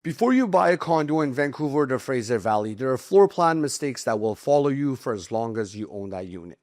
Before you buy a condo in Vancouver or the Fraser Valley, there are floor plan mistakes that will follow you for as long as you own that unit.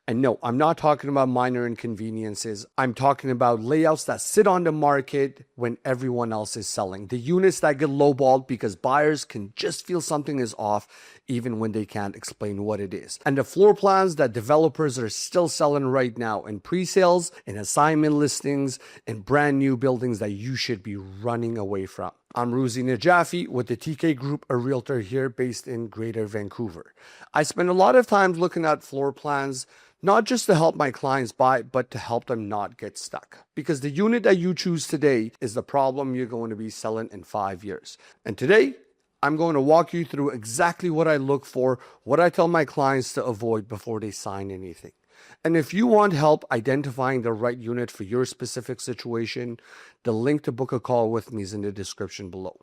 And no, I'm not talking about minor inconveniences. I'm talking about layouts that sit on the market when everyone else is selling. The units that get lowballed because buyers can just feel something is off even when they can't explain what it is. And the floor plans that developers are still selling right now in pre-sales, in assignment listings, in brand new buildings that you should be running away from. I'm Ruzi Najafi with the TK Group, a realtor here based in Greater Vancouver. I spend a lot of time looking at floor plans, not just to help my clients buy, but to help them not get stuck. Because the unit that you choose today is the problem you're going to be selling in 5 years. And today, I'm going to walk you through exactly what I look for, what I tell my clients to avoid before they sign anything. And if you want help identifying the right unit for your specific situation, the link to book a call with me is in the description below.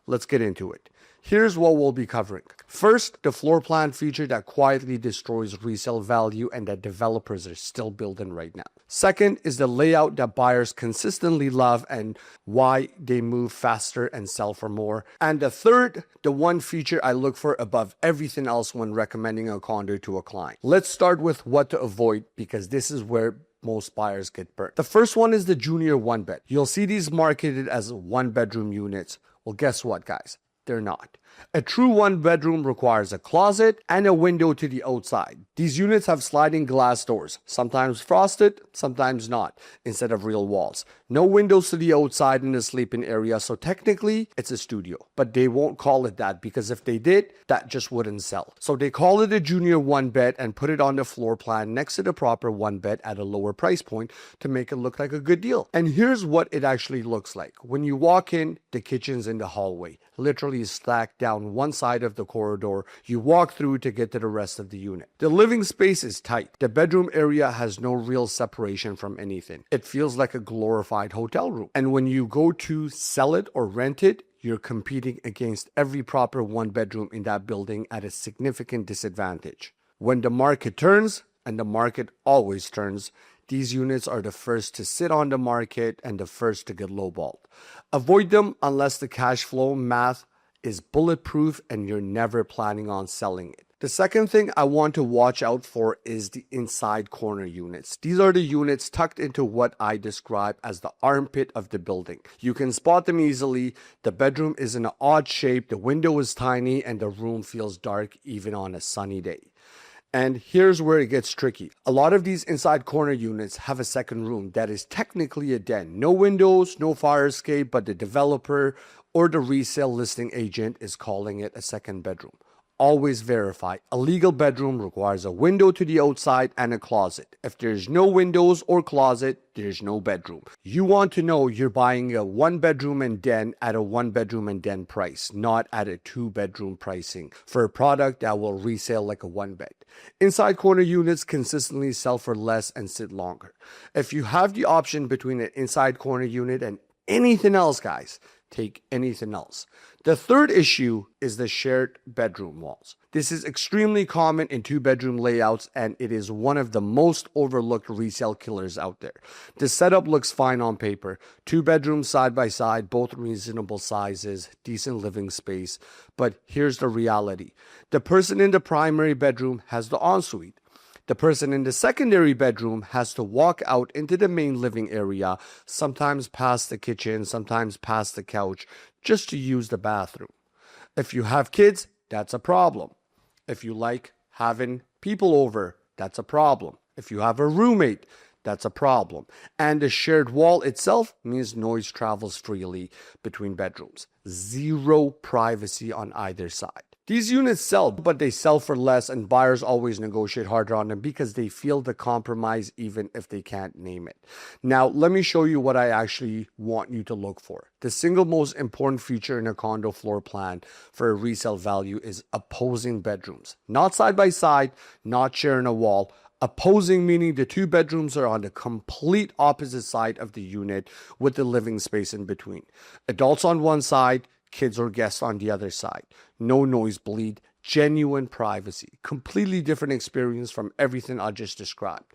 Let's get into it. Here's what we'll be covering. First, the floor plan feature that quietly destroys resale value and that developers are still building right now. Second is the layout that buyers consistently love and why they move faster and sell for more. And the third, the one feature I look for above everything else when recommending a condo to a client. Let's start with what to avoid because this is where most buyers get burnt. The first one is the junior one bed. You'll see these marketed as one bedroom units. Well, guess what, guys? They're not. A true one bedroom requires a closet and a window to the outside. These units have sliding glass doors, sometimes frosted, sometimes not, instead of real walls. No windows to the outside in the sleeping area, so technically it's a studio. But they won't call it that because if they did, that just wouldn't sell. So they call it a junior one bed and put it on the floor plan next to the proper one bed at a lower price point to make it look like a good deal. And here's what it actually looks like. When you walk in, the kitchen's in the hallway, literally stacked down one side of the corridor. You walk through to get to the rest of the unit. The living space is tight. The bedroom area has no real separation from anything. It feels like a glorified hotel room. And when you go to sell it or rent it, you're competing against every proper one bedroom in that building at a significant disadvantage. When the market turns, and the market always turns, these units are the first to sit on the market and the first to get lowballed. Avoid them unless the cash flow math is bulletproof and you're never planning on selling it. The second thing I want to watch out for is the inside corner units. These are the units tucked into what I describe as the armpit of the building. You can spot them easily. The bedroom is in an odd shape, the window is tiny, and the room feels dark even on a sunny day. And here's where it gets tricky. A lot of these inside corner units have a second room that is technically a den. No windows, no fire escape, but the developer or the resale listing agent is calling it a second bedroom. Always verify. A legal bedroom requires a window to the outside and a closet. If there's no windows or closet, there's no bedroom. You want to know you're buying a one bedroom and den at a one bedroom and den price, not at a two bedroom pricing for a product that will resell like a one bed. Inside corner units consistently sell for less and sit longer. If you have the option between an inside corner unit and anything else, guys, take anything else. The third issue is the shared bedroom walls. This is extremely common in two-bedroom layouts, and it is one of the most overlooked resale killers out there. The setup looks fine on paper. Two bedrooms side by side, both reasonable sizes, decent living space. But here's the reality. The person in the primary bedroom has the ensuite. The person in the secondary bedroom has to walk out into the main living area, sometimes past the kitchen, sometimes past the couch, just to use the bathroom. If you have kids, that's a problem. If you like having people over, that's a problem. If you have a roommate, that's a problem. And the shared wall itself means noise travels freely between bedrooms. Zero privacy on either side. These units sell, but they sell for less, and buyers always negotiate harder on them because they feel the compromise even if they can't name it. Now, let me show you what I actually want you to look for. The single most important feature in a condo floor plan for a resale value is opposing bedrooms. Not side by side, not sharing a wall. Opposing meaning the two bedrooms are on the complete opposite side of the unit with the living space in between. Adults on one side, kids or guests on the other side. No noise bleed, genuine privacy. Completely different experience from everything I just described.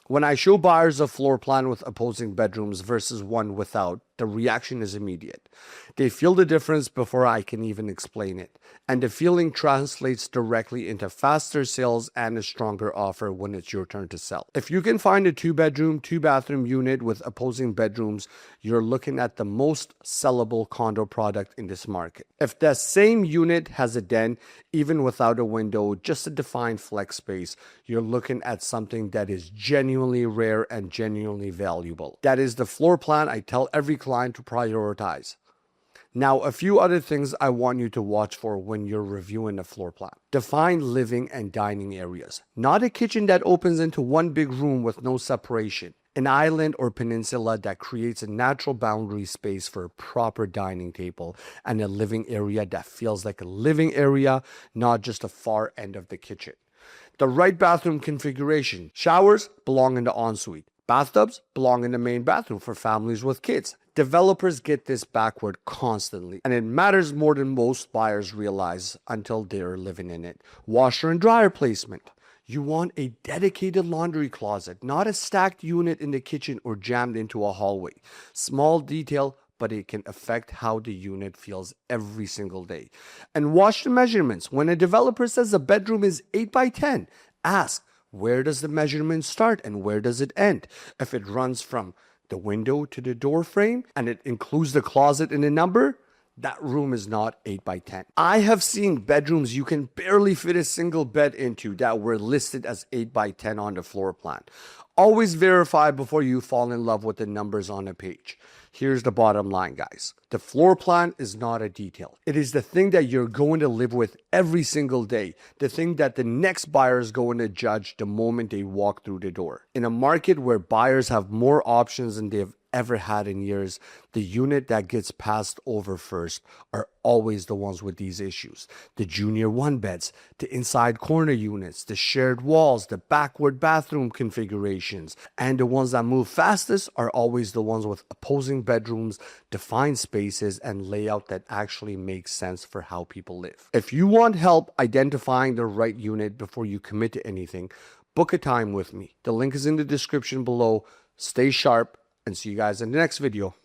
When I show buyers a floor plan with opposing bedrooms versus one without, the reaction is immediate. They feel the difference before I can even explain it. And the feeling translates directly into faster sales and a stronger offer when it's your turn to sell. If you can find a 2-bedroom, 2-bathroom unit with opposing bedrooms, you're looking at the most sellable condo product in this market. If the same unit has a den, even without a window, just a defined flex space, you're looking at something that is genuinely rare and genuinely valuable. That is the floor plan I tell every client to prioritize. Now, a few other things I want you to watch for when you're reviewing a floor plan. Define living and dining areas. Not a kitchen that opens into one big room with no separation. An island or peninsula that creates a natural boundary space for a proper dining table and a living area that feels like a living area, not just a far end of the kitchen. The right bathroom configuration. Showers belong in the ensuite. Bathtubs belong in the main bathroom for families with kids. Developers get this backward constantly, and it matters more than most buyers realize until they're living in it. Washer and dryer placement. You want a dedicated laundry closet, not a stacked unit in the kitchen or jammed into a hallway. Small detail, but it can affect how the unit feels every single day. And watch the measurements. When a developer says a bedroom is 8 by 10, ask, where does the measurement start and where does it end? If it runs from the window to the door frame and it includes the closet in a number, that room is not 8 by 10. I have seen bedrooms you can barely fit a single bed into that were listed as 8 by 10 on the floor plan. Always verify before you fall in love with the numbers on a page. Here's the bottom line, guys. The floor plan is not a detail. It is the thing that you're going to live with every single day. The thing that the next buyer is going to judge the moment they walk through the door. In a market where buyers have more options than they've ever had in years, the unit that gets passed over first are always the ones with these issues. The junior one beds, the inside corner units, the shared walls, the backward bathroom configurations, and the ones that move fastest are always the ones with opposing bedrooms, defined spaces, and layout that actually makes sense for how people live. If you want help identifying the right unit before you commit to anything, book a time with me. The link is in the description below. Stay sharp, and see you guys in the next video.